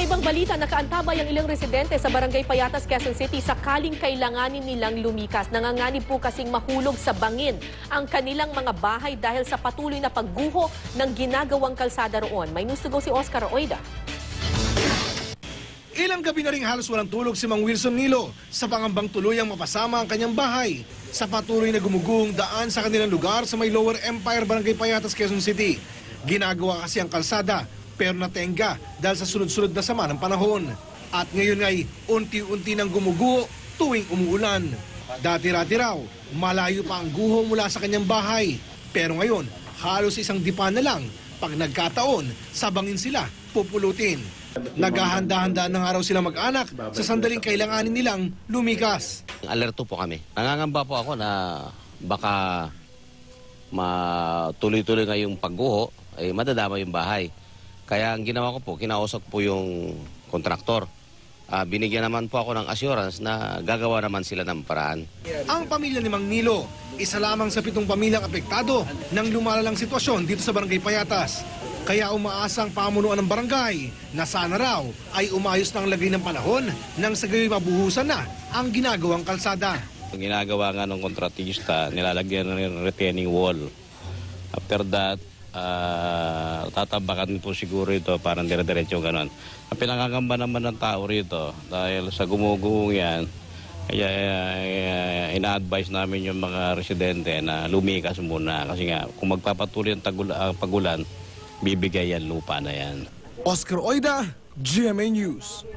Sa ibang balita, nakaantabay ang ilang residente sa Barangay Payatas, Quezon City sakaling kailanganin nilang lumikas. Nanganganib po kasing mahulog sa bangin ang kanilang mga bahay dahil sa patuloy na pagguho ng ginagawang kalsada roon. May news to go si Oscar Oida. Ilang gabi na ring halos walang tulog si Mang Wilson Nilo sa pangambang tuluyang mapasama ang kanyang bahay sa patuloy na gumuguhong daan sa kanilang lugar sa may Lower Empire, Barangay Payatas, Quezon City. Ginagawa kasi ang kalsada pero natenga dahil sa sunod-sunod na sama ng panahon. At ngayon ay unti-unti nang gumuguho tuwing umuulan. Dati-rati raw, malayo pa ang guho mula sa kanyang bahay. Pero ngayon, halos isang dipa na lang pag nagkataon, sa bangin sila pupulutin. Naghahanda-handa na nga raw sila mag-anak sa sandaling kailanganin nilang lumikas. Alerto po kami. Nangangamba po ako na baka matuloy-tuloy nga yung pagguho, ay madadama yung bahay. Kaya ang ginawa ko po, kinausap po yung kontraktor. Binigyan naman po ako ng assurance na gagawa naman sila ng paraan. Ang pamilya ni Mang Nilo, isa lamang sa 7 pamilyang apektado ng lumalalang sitwasyon dito sa Barangay Payatas. Kaya umaasang pamunuan ng barangay na sana raw ay umayos na ang lagay ng panahon nang sa gayoy mabuhusan na ang ginagawang kalsada. Ang ginagawa nga ng kontratista, nilalagyan ng retaining wall. After that, tatabakan po siguro ito parang dire-diretso ganon. Ang pinangangamba naman ng tao rito dahil sa gumuguhong yan, kaya ina-advise namin yung mga residente na lumikas muna kasi nga kung magpapatuloy ang pagulan, bibigay yan lupa na yan. Oscar Oida, GMA News.